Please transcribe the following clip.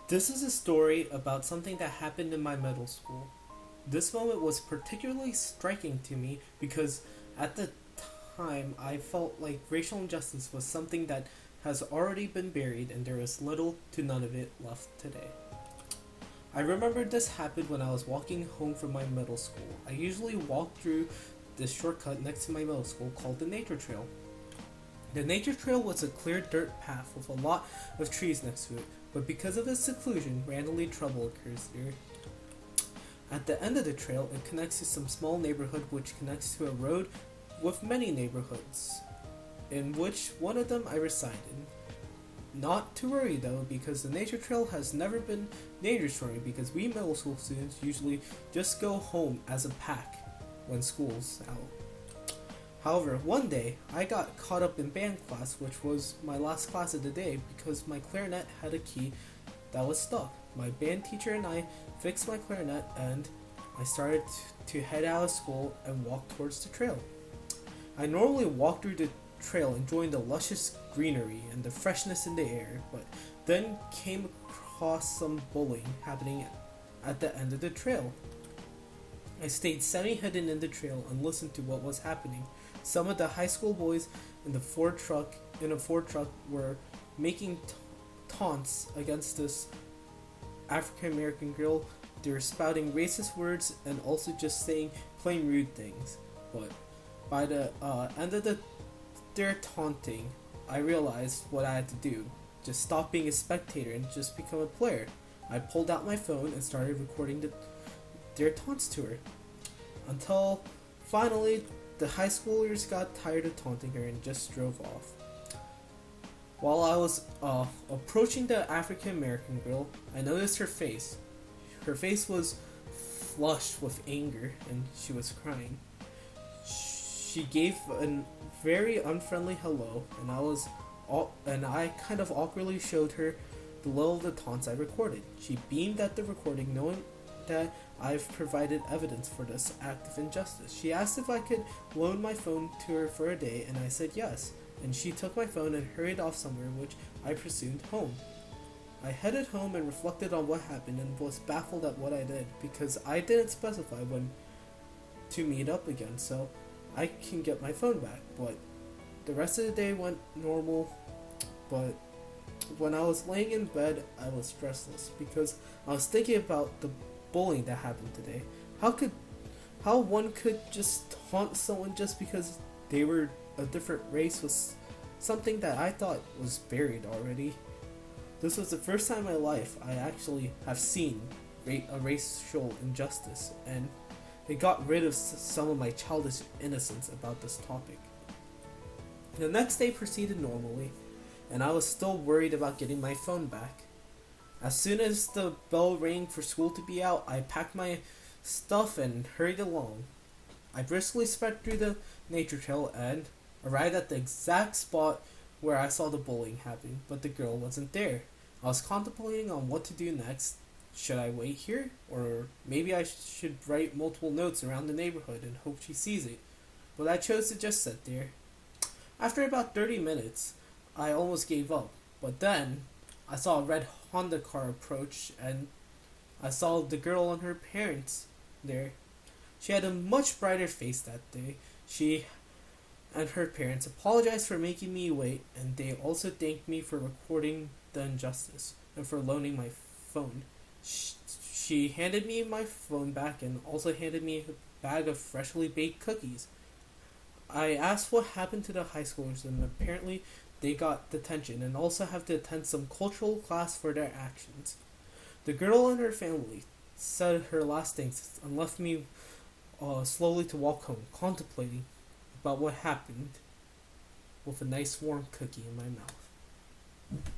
This is a story about something that happened in my middle school. This moment was particularly striking to me because at the time I felt like racial injustice was something that has already been buried and there is little to none of it left today. I remember this happened when I was walking home from my middle school. I usually walk through this shortcut next to my middle school called the Nature Trail. The nature trail was a clear dirt path with a lot of trees next to it, but because of its seclusion, randomly trouble occurs there. At the end of the trail, it connects to some small neighborhood which connects to a road with many neighborhoods, in which one of them I reside in. Not to worry though, because the nature trail has never been dangerous for me because we middle school students usually just go home as a pack when school's out. However, one day I got caught up in band class, which was my last class of the day, because my clarinet had a key that was stuck. My band teacher and I fixed my clarinet, and I started to head out of school and walk towards the trail. I normally walk through the trail enjoying the luscious greenery and the freshness in the air, but then came across some bullying happening at the end of the trail. I stayed semi-hidden in the trail and listened to what was happening. Some of the high school boys in the Ford truck were making taunts against this African American girl. They were spouting racist words and also just saying plain rude things. But by the end of their taunting, I realized what I had to do. Just stop being a spectator and just become a player. I pulled out my phone and started recording their taunts to her. Until finally, the high schoolers got tired of taunting her and just drove off. While I was approaching the African American girl, I noticed her face. Her face was flushed with anger and she was crying. She gave a very unfriendly hello, and I kind of awkwardly showed her the little of the taunts I recorded. She beamed at the recording, knowing that I've provided evidence for this act of injustice. She asked if I could loan my phone to her for a day, and I said yes. And she took my phone and hurried off somewhere, which I presumed home. I headed home and reflected on what happened and was baffled at what I did because I didn't specify when to meet up again, so I can get my phone back. But the rest of the day went normal, but when I was laying in bed, I was stressless because I was thinking about the bullying that happened today. How one could just taunt someone just because they were a different race was something that I thought was buried already. This was the first time in my life I actually have seen a racial injustice, and it got rid of some of my childish innocence about this topic. The next day proceeded normally, and I was still worried about getting my phone back. As soon as the bell rang for school to be out, I packed my stuff and hurried along. I briskly sped through the nature trail and arrived at the exact spot where I saw the bullying happen, but the girl wasn't there. I was contemplating on what to do next. Should I wait here? Or maybe I should write multiple notes around the neighborhood and hope she sees it. But I chose to just sit there. After about 30 minutes, I almost gave up. But then, I saw a red Honda car approach and I saw the girl and her parents there. She had a much brighter face that day. She and her parents apologized for making me wait, and they also thanked me for recording the injustice and for loaning my phone. She handed me my phone back and also handed me a bag of freshly baked cookies. I asked what happened to the high schoolers, and apparently they got detention and also have to attend some cultural class for their actions. The girl and her family said her last things and left me slowly to walk home, contemplating about what happened with a nice warm cookie in my mouth.